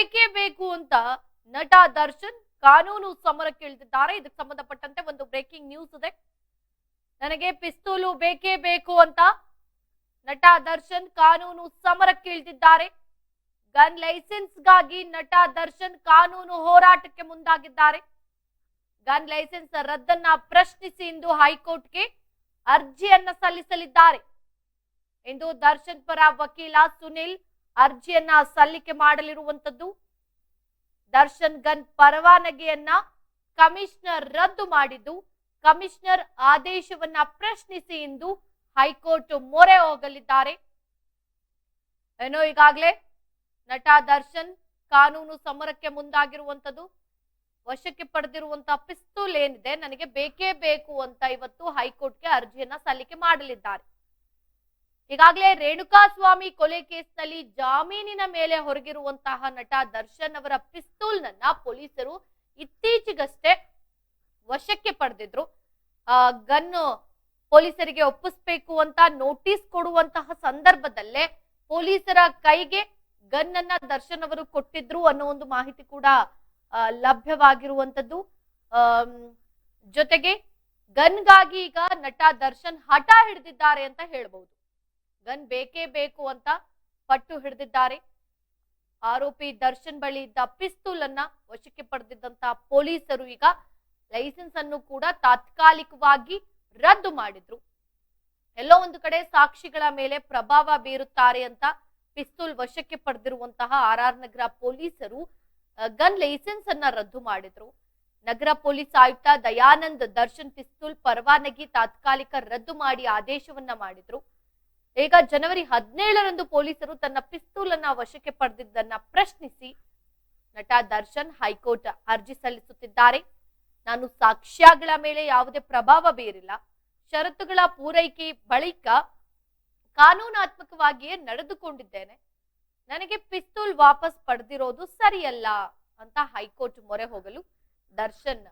ಬೇಕೇ ಬೇಕು ಅಂತ ನಟ ದರ್ಶನ್ ಕಾನೂನು ಸಮರಕ್ಕೆ ಇಳಿದಿದ್ದಾರೆ. ಇದಕ್ಕೆ ಸಂಬಂಧಪಟ್ಟಂತೆ ಒಂದು ಬ್ರೇಕಿಂಗ್ ನ್ಯೂಸ್ ಇದೆ. ನನಗೆ ಪಿಸ್ತೂಲು ಬೇಕೇ ಬೇಕು ಅಂತ ನಟ ದರ್ಶನ್ ಕಾನೂನು ಸಮರಕ್ಕೆ ಇಳಿದಿದ್ದಾರೆ. ಗನ್ ಲೈಸೆನ್ಸ್ಗಾಗಿ ನಟ ದರ್ಶನ್ ಕಾನೂನು ಹೋರಾಟಕ್ಕೆ ಮುಂದಾಗಿದ್ದಾರೆ. ಗನ್ ಲೈಸೆನ್ಸ್ ರದ್ದನ್ನ ಪ್ರಶ್ನಿಸಿ ಇಂದು ಹೈಕೋರ್ಟ್ಗೆ ಅರ್ಜಿಯನ್ನ ಸಲ್ಲಿಸಲಿದ್ದಾರೆ. ಇಂದು ದರ್ಶನ್ ಪರ ವಕೀಲ ಸುನಿಲ್ ಅರ್ಜಿಯನ್ನ ಸಲ್ಲಿಕೆ ಮಾಡಲಿರುವಂತದ್ದು. ದರ್ಶನ್ ಗನ್ ಪರವಾನಗಿಯನ್ನ ಕಮಿಷನರ್ ರದ್ದು ಮಾಡಿದ್ದು, ಕಮಿಷನರ್ ಆದೇಶವನ್ನ ಪ್ರಶ್ನಿಸಿ ಇಂದು ಹೈಕೋರ್ಟ್ ಮೊರೆ ಹೋಗಲಿದ್ದಾರೆ. ಏನೋ ಈಗಾಗಲೇ ನಟ ದರ್ಶನ್ ಕಾನೂನು ಸಮರಕ್ಕೆ ಮುಂದಾಗಿರುವಂತದ್ದು. ವಶಕ್ಕೆ ಪಡೆದಿರುವಂತಹ ಪಿಸ್ತೂಲ್ ಏನಿದೆ ನನಗೆ ಬೇಕೇ ಬೇಕು ಅಂತ ಇವತ್ತು ಹೈಕೋರ್ಟ್ಗೆ ಅರ್ಜಿಯನ್ನ ಸಲ್ಲಿಕೆ ಮಾಡಲಿದ್ದಾರೆ. ಈಗಾಗಲೇ ರೇಣುಕಾಸ್ವಾಮಿ ಕೊಲೆ ಕೇಸ್ನಲ್ಲಿ ಜಾಮೀನಿನ ಮೇಲೆ ಹೊರಗಿರುವಂತಹ ನಟ ದರ್ಶನ್ ಅವರ ಪಿಸ್ತೂಲ್ ನನ್ನ ಪೊಲೀಸರು ಇತ್ತೀಚೆಗಷ್ಟೇ ವಶಕ್ಕೆ ಪಡೆದಿದ್ರು. ಗನ್ ಪೊಲೀಸರಿಗೆ ಒಪ್ಪಿಸಬೇಕು ಅಂತ ನೋಟಿಸ್ ಕೊಡುವಂತಹ ಸಂದರ್ಭದಲ್ಲೇ ಪೊಲೀಸರ ಕೈಗೆ ಗನ್ ಅನ್ನ ದರ್ಶನ್ ಅವರು ಕೊಟ್ಟಿದ್ರು ಅನ್ನೋ ಒಂದು ಮಾಹಿತಿ ಕೂಡ ಲಭ್ಯವಾಗಿರುವಂತದ್ದು. ಜೊತೆಗೆ ಗನ್ಗಾಗಿ ಈಗ ನಟ ದರ್ಶನ್ ಹಠ ಹಿಡಿದಿದ್ದಾರೆ ಅಂತ ಹೇಳ್ಬಹುದು. ಗನ್ ಬೇಕೇ ಬೇಕು ಅಂತ ಪಟ್ಟು ಹಿಡಿದಿದ್ದಾರೆ. ಆರೋಪಿ ದರ್ಶನ್ ಬಳಿ ಇದ್ದ ಪಿಸ್ತೂಲ್ ಅನ್ನ ವಶಕ್ಕೆ ಪಡೆದಿದ್ದಂತಹ ಪೊಲೀಸರು ಈಗ ಲೈಸೆನ್ಸ್ ಅನ್ನು ಕೂಡ ತಾತ್ಕಾಲಿಕವಾಗಿ ರದ್ದು ಮಾಡಿದ್ರು. ಎಲ್ಲೋ ಒಂದು ಕಡೆ ಸಾಕ್ಷಿಗಳ ಮೇಲೆ ಪ್ರಭಾವ ಬೀರುತ್ತಾರೆ ಅಂತ ಪಿಸ್ತೂಲ್ ವಶಕ್ಕೆ ಪಡೆದಿರುವಂತಹ RR ನಗರ ಪೊಲೀಸರು ಗನ್ ಲೈಸೆನ್ಸ್ ಅನ್ನ ರದ್ದು ಮಾಡಿದ್ರು. ನಗರ ಪೊಲೀಸ್ ಆಯುಕ್ತ ದಯಾನಂದ್ ದರ್ಶನ್ ಪಿಸ್ತೂಲ್ ಪರವಾನಗಿ ತಾತ್ಕಾಲಿಕ ರದ್ದು ಮಾಡಿ ಆದೇಶವನ್ನ ಮಾಡಿದ್ರು. ಈಗ ಜನವರಿ 17ರಂದು ಪೊಲೀಸರು ತನ್ನ ಪಿಸ್ತೂಲ್ ಅನ್ನ ವಶಕ್ಕೆ ಪಡೆದಿದ್ದನ್ನ ಪ್ರಶ್ನಿಸಿ ನಟ ದರ್ಶನ್ ಹೈಕೋರ್ಟ್ ಅರ್ಜಿ ಸಲ್ಲಿಸುತ್ತಿದ್ದಾರೆ. ನಾನು ಸಾಕ್ಷ್ಯಗಳ ಮೇಲೆ ಯಾವುದೇ ಪ್ರಭಾವ ಬೀರಿಲ್ಲ, ಷರತ್ತುಗಳ ಪೂರೈಕೆ ಬಳಿಕ ಕಾನೂನಾತ್ಮಕವಾಗಿಯೇ ನಡೆದುಕೊಂಡಿದ್ದೇನೆ, ನನಗೆ ಪಿಸ್ತೂಲ್ ವಾಪಸ್ ಪಡೆದಿರೋದು ಸರಿಯಲ್ಲ ಅಂತ ಹೈಕೋರ್ಟ್ ಮೊರೆ ಹೋಗಲು ದರ್ಶನ್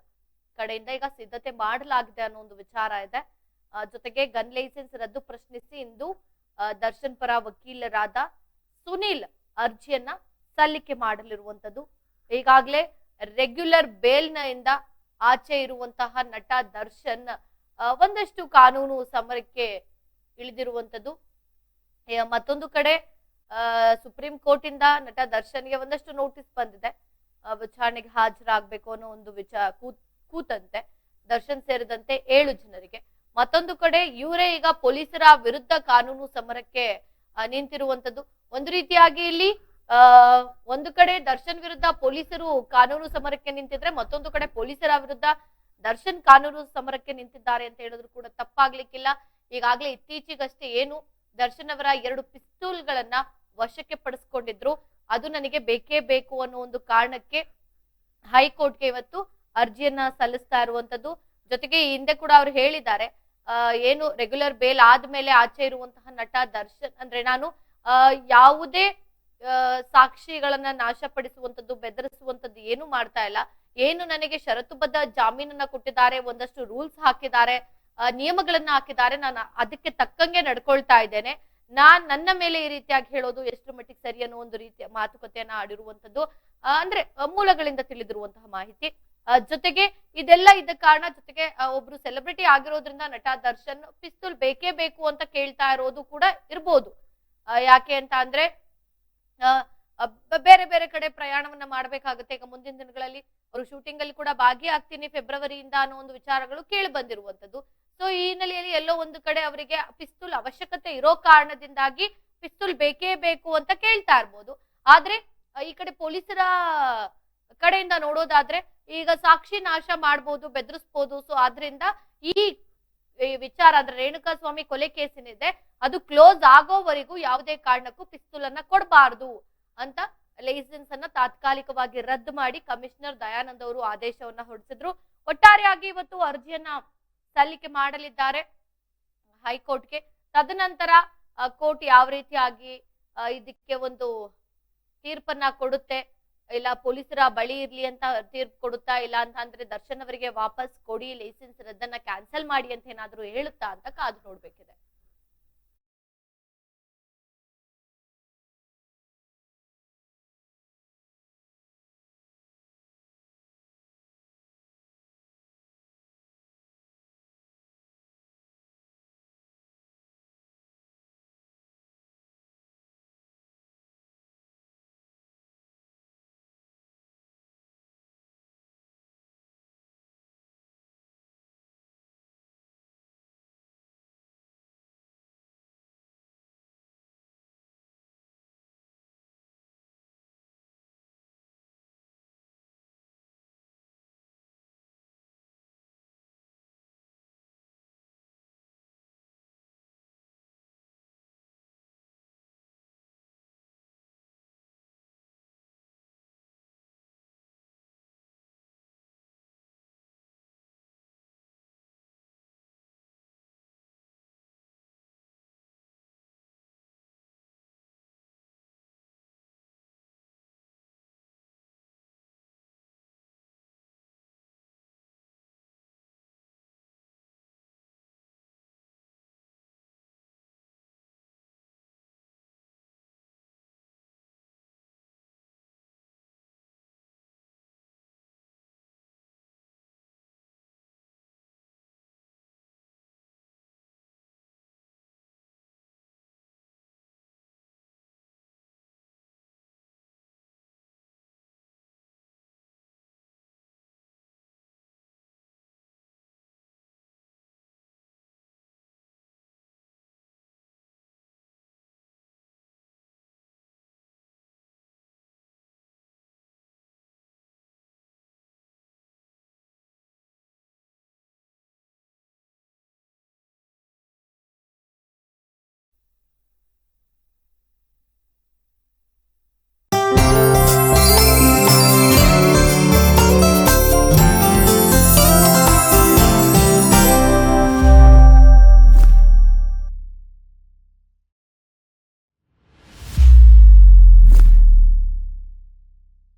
ಕಡೆಯಿಂದ ಈಗ ಸಿದ್ಧತೆ ಮಾಡಲಾಗಿದೆ ಅನ್ನೋ ಒಂದು ವಿಚಾರ ಇದೆ. ಜೊತೆಗೆ ಗನ್ ಲೈಸೆನ್ಸ್ ರದ್ದು ಪ್ರಶ್ನಿಸಿ ಇಂದು ದರ್ಶನ್ ಪರ ವಕೀಲರಾದ ಸುನಿಲ್ ಅರ್ಜಿಯನ್ನ ಸಲ್ಲಿಕೆ ಮಾಡಲಿರುವಂತದ್ದು. ಈಗಾಗಲೇ ರೆಗ್ಯುಲರ್ ಬೇಲ್ನಿಂದ ಆಚೆ ಇರುವಂತಹ ನಟ ದರ್ಶನ್ ಒಂದಷ್ಟು ಕಾನೂನು ಸಮರಕ್ಕೆ ಇಳಿದಿರುವಂತದ್ದು. ಮತ್ತೊಂದು ಕಡೆ ಸುಪ್ರೀಂ ಕೋರ್ಟ್ ಇಂದ ನಟ ದರ್ಶನ್ಗೆ ಒಂದಷ್ಟು ನೋಟಿಸ್ ಬಂದಿದೆ. ವಿಚಾರಣೆಗೆ ಹಾಜರಾಗಬೇಕು ಅನ್ನೋ ಒಂದು ಕೂತಂತೆ ದರ್ಶನ್ ಸೇರಿದಂತೆ 7 ಜನರಿಗೆ. ಮತ್ತೊಂದು ಕಡೆ ಇವರೇ ಈಗ ಪೊಲೀಸರ ವಿರುದ್ಧ ಕಾನೂನು ಸಮರಕ್ಕೆ ನಿಂತಿರುವಂತದ್ದು. ಒಂದು ರೀತಿಯಾಗಿ ಇಲ್ಲಿ ಒಂದು ಕಡೆ ದರ್ಶನ್ ವಿರುದ್ಧ ಪೊಲೀಸರು ಕಾನೂನು ಸಮರಕ್ಕೆ ನಿಂತಿದ್ರೆ, ಮತ್ತೊಂದು ಕಡೆ ಪೊಲೀಸರ ವಿರುದ್ಧ ದರ್ಶನ್ ಕಾನೂನು ಸಮರಕ್ಕೆ ನಿಂತಿದ್ದಾರೆ ಅಂತ ಹೇಳಿದ್ರು ಕೂಡ ತಪ್ಪಾಗ್ಲಿಕ್ಕಿಲ್ಲ. ಈಗಾಗಲೇ ಇತ್ತೀಚೆಗಷ್ಟೇ ಏನು ದರ್ಶನ್ ಅವರ 2 ಪಿಸ್ತೂಲ್ಗಳನ್ನ ವಶಕ್ಕೆ ಪಡಿಸ್ಕೊಂಡಿದ್ರು, ಅದು ನನಗೆ ಬೇಕೇ ಬೇಕು ಅನ್ನೋ ಒಂದು ಕಾರಣಕ್ಕೆ ಹೈಕೋರ್ಟ್ಗೆ ಇವತ್ತು ಅರ್ಜಿಯನ್ನ ಸಲ್ಲಿಸ್ತಾ ಇರುವಂತದ್ದು. ಜೊತೆಗೆ ಈ ಹಿಂದೆ ಕೂಡ ಅವ್ರು ಹೇಳಿದ್ದಾರೆ, ಏನು ರೆಗ್ಯುಲರ್ ಬೇಲ್ ಆದ್ಮೇಲೆ ಆಚೆ ಇರುವಂತಹ ನಟ ದರ್ಶನ್ ಅಂದ್ರೆ ನಾನು ಯಾವುದೇ ಸಾಕ್ಷಿಗಳನ್ನ ನಾಶಪಡಿಸುವಂತದ್ದು, ಬೆದರಿಸುವಂತದ್ದು ಏನು ಮಾಡ್ತಾ ಇಲ್ಲ, ಏನು ನನಗೆ ಷರತ್ತುಬದ್ಧ ಜಾಮೀನನ್ನ ಕೊಟ್ಟಿದ್ದಾರೆ, ಒಂದಷ್ಟು ರೂಲ್ಸ್ ಹಾಕಿದ್ದಾರೆ, ನಿಯಮಗಳನ್ನ ಹಾಕಿದ್ದಾರೆ, ನಾನು ಅದಕ್ಕೆ ತಕ್ಕಂಗೆ ನಡ್ಕೊಳ್ತಾ ಇದ್ದೇನೆ, ನನ್ನ ಮೇಲೆ ಈ ರೀತಿಯಾಗಿ ಹೇಳೋದು ಎಷ್ಟು ಮಟ್ಟಿಗೆ ಸರಿ ಅನ್ನೋ ಒಂದು ರೀತಿಯ ಮಾತುಕತೆಯನ್ನ ಆಡಿರುವಂತದ್ದು ಅಂದ್ರೆ ಮೂಲಗಳಿಂದ ತಿಳಿದಿರುವಂತಹ ಮಾಹಿತಿ. ಜೊತೆಗೆ ಇದೆಲ್ಲ ಇದ್ದ ಕಾರಣ, ಜೊತೆಗೆ ಒಬ್ರು ಸೆಲೆಬ್ರಿಟಿ ಆಗಿರೋದ್ರಿಂದ ನಟ ದರ್ಶನ್ ಪಿಸ್ತೂಲ್ ಬೇಕೇ ಬೇಕು ಅಂತ ಕೇಳ್ತಾ ಇರೋದು ಕೂಡ ಇರ್ಬೋದು. ಯಾಕೆ ಅಂತ ಅಂದ್ರೆ ಬೇರೆ ಬೇರೆ ಕಡೆ ಪ್ರಯಾಣವನ್ನ ಮಾಡ್ಬೇಕಾಗುತ್ತೆ. ಈಗ ಮುಂದಿನ ದಿನಗಳಲ್ಲಿ ಅವರು ಶೂಟಿಂಗ್ ಅಲ್ಲಿ ಕೂಡ ಭಾಗಿಯಾಗ್ತೀನಿ ಫೆಬ್ರವರಿಯಿಂದ ಅನ್ನೋ ಒಂದು ವಿಚಾರಗಳು ಕೇಳಿ ಬಂದಿರುವಂತದ್ದು. ಸೊ ಈ ಹಿನ್ನೆಲೆಯಲ್ಲಿ ಎಲ್ಲೋ ಒಂದು ಕಡೆ ಅವರಿಗೆ ಪಿಸ್ತೂಲ್ ಅವಶ್ಯಕತೆ ಇರೋ ಕಾರಣದಿಂದಾಗಿ ಪಿಸ್ತೂಲ್ ಬೇಕೇ ಬೇಕು ಅಂತ ಕೇಳ್ತಾ ಇರ್ಬೋದು. ಆದ್ರೆ ಈ ಕಡೆ ಪೊಲೀಸರ ಕಡೆಯಿಂದ ನೋಡೋದಾದ್ರೆ ಈಗ ಸಾಕ್ಷಿ ನಾಶ ಮಾಡ್ಬೋದು, ಬೆದರಿಸಬಹುದು. ಸೊ ಆದ್ರಿಂದ ಈ ವಿಚಾರ ಅಂದ್ರೆ ರೇಣುಕಾಸ್ವಾಮಿ ಕೊಲೆ ಕೇಸಿನಿದೆ, ಅದು ಕ್ಲೋಸ್ ಆಗೋವರೆಗೂ ಯಾವುದೇ ಕಾರಣಕ್ಕೂ ಪಿಸ್ತೂಲ್ ಅನ್ನ ಕೊಡಬಾರ್ದು ಅಂತ ಲೈಸೆನ್ಸ್ ಅನ್ನ ತಾತ್ಕಾಲಿಕವಾಗಿ ರದ್ದು ಮಾಡಿ ಕಮಿಷನರ್ ದಯಾನಂದ್ ಅವರು ಆದೇಶವನ್ನ ಹೊರಡಿಸಿದ್ರು. ಒಟ್ಟಾರೆಯಾಗಿ ಇವತ್ತು ಅರ್ಜಿಯನ್ನ ಸಲ್ಲಿಕೆ ಮಾಡಲಿದ್ದಾರೆ ಹೈಕೋರ್ಟ್ಗೆ. ತದನಂತರ ಕೋರ್ಟ್ ಯಾವ ರೀತಿಯಾಗಿ ಇದಕ್ಕೆ ಒಂದು ತೀರ್ಪನ್ನ ಕೊಡುತ್ತೆ, ಇಲ್ಲ ಪೊಲೀಸರ ಬಳಿ ಇರ್ಲಿ ಅಂತ ತೀರ್ಪು ಕೊಡುತ್ತಾ, ಇಲ್ಲ ಅಂತ ಅಂದ್ರೆ ದರ್ಶನ್ ಅವರಿಗೆ ವಾಪಸ್ ಕೊಡಿ, ಲೈಸೆನ್ಸ್ ರದ್ದನ್ನ ಕ್ಯಾನ್ಸಲ್ ಮಾಡಿ ಅಂತ ಏನಾದ್ರು ಹೇಳುತ್ತಾ ಅಂತ ಕಾದು ನೋಡ್ಬೇಕಿದೆ.